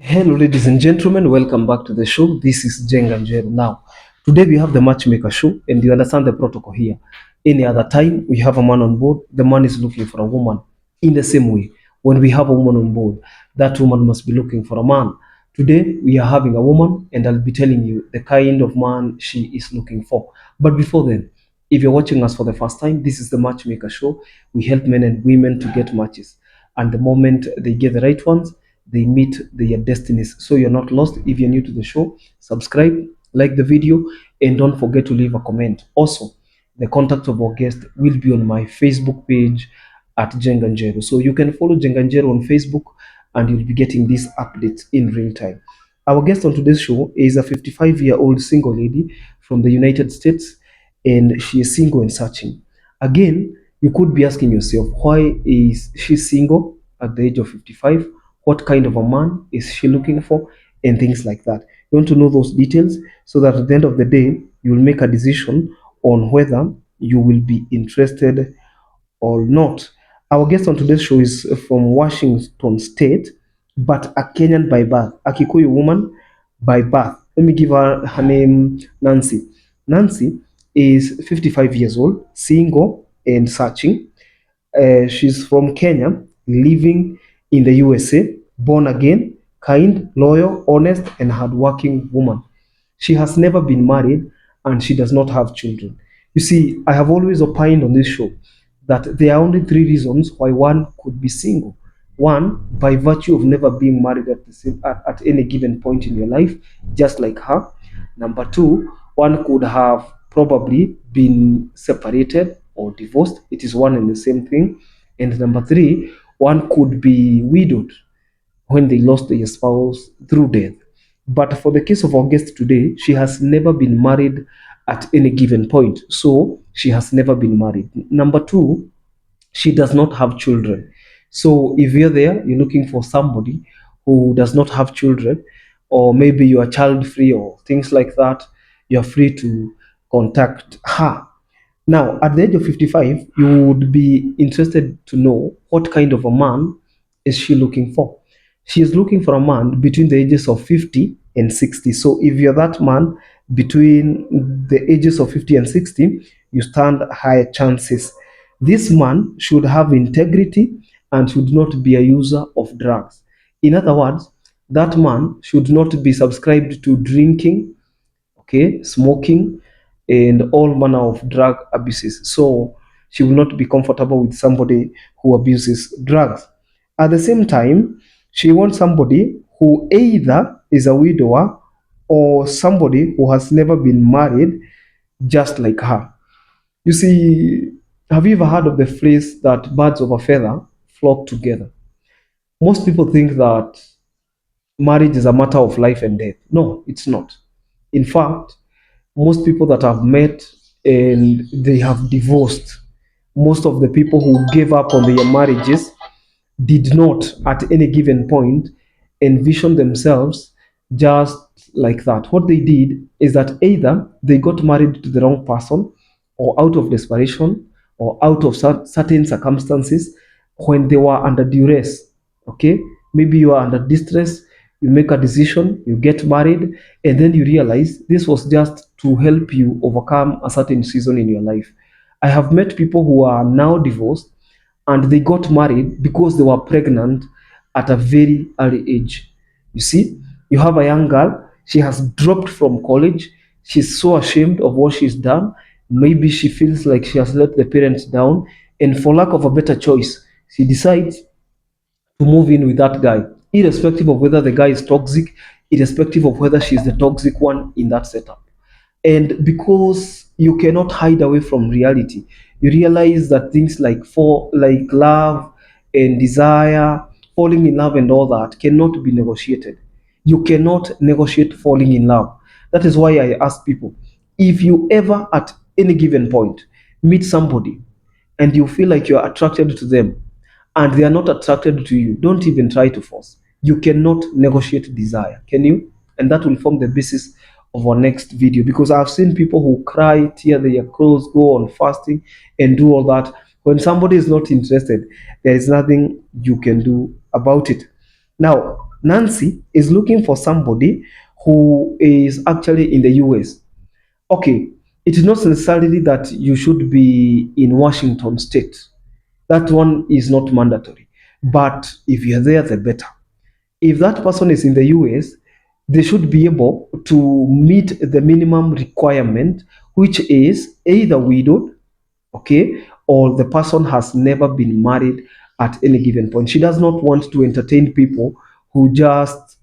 Hello, ladies and gentlemen. Welcome back to the show. This is Jenga Njero. Now, today we have the Matchmaker show, and you understand the protocol here. Any other time we have a man on board, the man is looking for a woman. In the same way, when we have a woman on board, that woman must be looking for a man. Today we are having a woman, and I'll be telling you the kind of man she is looking for. But before then, if you're watching us for the first time, this is the Matchmaker show. We help men and women to get matches, and the moment they get the right ones, they meet their destinies. So you're not lost. If you're new to the show, subscribe, like the video, and don't forget to leave a comment. Also, the contact of our guest will be on my Facebook page at Jenganjero. So you can follow Jenganjero on Facebook and you'll be getting these updates in real time. Our guest on today's show is a 55-year-old single lady from the United States, and she is single and searching. Again, you could be asking yourself, why is she single at the age of 55? What kind of a man is she looking for? And things like that. You want to know those details so that at the end of the day, you will make a decision on whether you will be interested or not. Our guest on today's show is from Washington State, but a Kenyan by birth, a Kikuyu woman by birth. Let me give her name, Nancy. Nancy is 55 years old, single and searching. She's from Kenya, living in the USA, born again, kind, loyal, honest, and hardworking woman. She has never been married and she does not have children. You see, I have always opined on this show that there are only three reasons why one could be single. One, by virtue of never being married at any given point in your life, just like her. Number two, one could have probably been separated or divorced. It is one and the same thing. And number three, one could be widowed when they lost their spouse through death. But for the case of our guest today, she has never been married at any given point. So she has never been married. Number two, she does not have children. So if you're there, you're looking for somebody who does not have children, or maybe you are child free or things like that, you're free to contact her. Now, at the age of 55, you would be interested to know what kind of a man is she looking for. She is looking for a man between the ages of 50 and 60. So if you're that man between the ages of 50 and 60, you stand higher chances. This man should have integrity and should not be a user of drugs. In other words, that man should not be subscribed to drinking, okay, smoking, and all manner of drug abuses. So she will not be comfortable with somebody who abuses drugs. At the same time, she wants somebody who either is a widower or somebody who has never been married, just like her. You see, have you ever heard of the phrase that birds of a feather flock together? Most people think that marriage is a matter of life and death. No, it's not. In fact, most people that I've met and they have divorced, most of the people who gave up on their marriages did not at any given point envision themselves just like that. What they did is that either they got married to the wrong person, or out of desperation, or out of certain circumstances when they were under duress. Okay, maybe you are under distress, you make a decision, you get married, and then you realize this was just to help you overcome a certain season in your life. I have met people who are now divorced and they got married because they were pregnant at a very early age. You see, you have a young girl, she has dropped from college, she's so ashamed of what she's done. Maybe she feels like she has let the parents down, and for lack of a better choice, she decides to move in with that guy, irrespective of whether the guy is toxic, irrespective of whether she's the toxic one in that setup. And because you cannot hide away from reality, you realize that things like love and desire, falling in love and all that cannot be negotiated. You cannot negotiate falling in love. That is why I ask people, if you ever at any given point meet somebody and you feel like you're attracted to them and they are not attracted to you, don't even try to force. You cannot negotiate desire, can you? And that will form the basis of our next video, because I've seen people who cry, tear their clothes, go on fasting, and do all that. When somebody is not interested, there is nothing you can do about it. Now, Nancy is looking for somebody who is actually in the US. Okay, it is not necessarily that you should be in Washington State. That one is not mandatory. But if you're there, the better. If that person is in the US, they should be able to meet the minimum requirement, which is either widowed, okay, or the person has never been married at any given point. She does not want to entertain people who just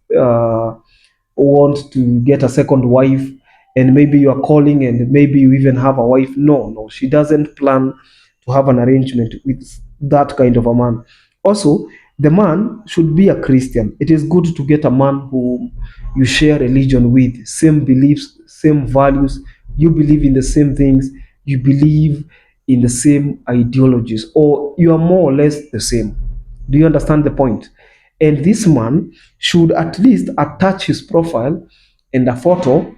want to get a second wife, and maybe you are calling and maybe you even have a wife. No, no, she doesn't plan to have an arrangement with that kind of a man. Also, the man should be a Christian. It is good to get a man who you share religion with, same beliefs, same values. You believe in the same things, you believe in the same ideologies, or you are more or less the same. Do you understand the point? And this man should at least attach his profile and a photo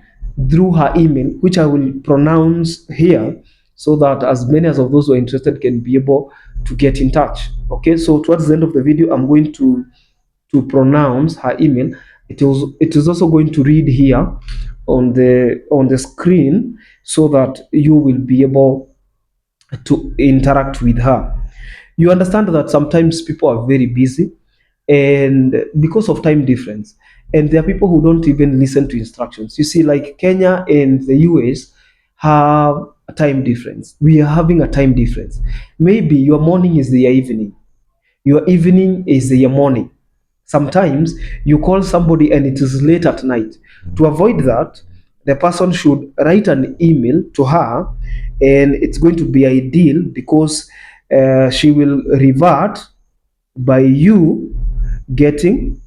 through her email, which I will pronounce here so that as many as of those who are interested can be able to get in touch. Okay, so towards the end of the video, I'm going to pronounce her email. It is also going to read here on the screen so that you will be able to interact with her. You understand that sometimes people are very busy and because of time difference, and there are people who don't even listen to instructions. You see, like Kenya and the US have a time difference. We are having a time difference. Maybe your morning is their evening, your evening is their morning. Sometimes you call somebody and it is late at night. To avoid that, the person should write an email to her, and it's going to be ideal because she will revert by you getting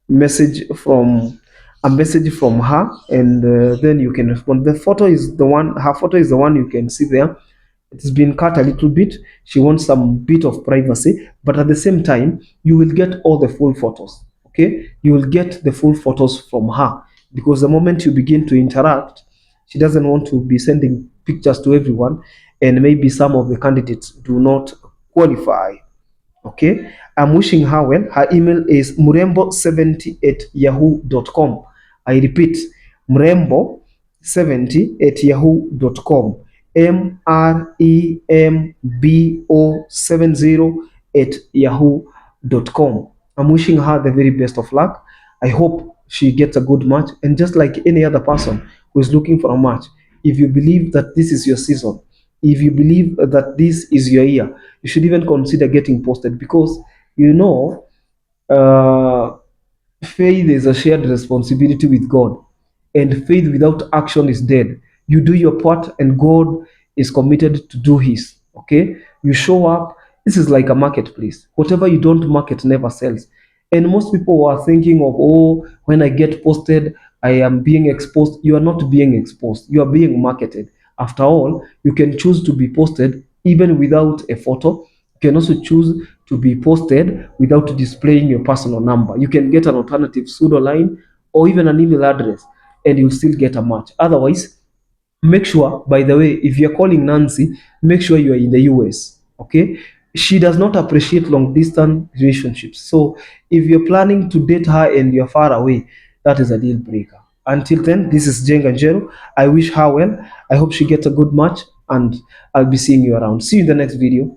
message from a message from her, and then you can respond. The photo is the one, her photo is the one you can see there. It's been cut a little bit. She wants some bit of privacy, but at the same time you will get all the full photos. Okay, you will get the full photos from her, because the moment you begin to interact, she doesn't want to be sending pictures to everyone, and maybe some of the candidates do not qualify. Okay, I'm wishing her well. Her email is mrembo70@yahoo.com. I repeat, mrembo70@yahoo.com. MREMBO70@yahoo.com. I'm wishing her the very best of luck. I hope she gets a good match. And just like any other person who is looking for a match, if you believe that this is your season, if you believe that this is your year, you should even consider getting posted, because you know, uh, faith is a shared responsibility with God, and faith without action is dead. You do your part, and God is committed to do His. Okay, you show up. This is like a marketplace. Whatever you don't market never sells. And most people are thinking of, oh, when I get posted, I am being exposed. You are not being exposed. You are being marketed. After all, you can choose to be posted even without a photo. You can also choose to be posted without displaying your personal number. You can get an alternative pseudo line or even an email address, and you'll still get a match. Otherwise, make sure, by the way, if you're calling Nancy, make sure you are in the US. Okay, she does not appreciate long distance relationships. So if you're planning to date her and you're far away, that is a deal breaker. Until then, this is Jenga Njero. I wish her well. I hope she gets a good match, and I'll be seeing you around. See you in the next video.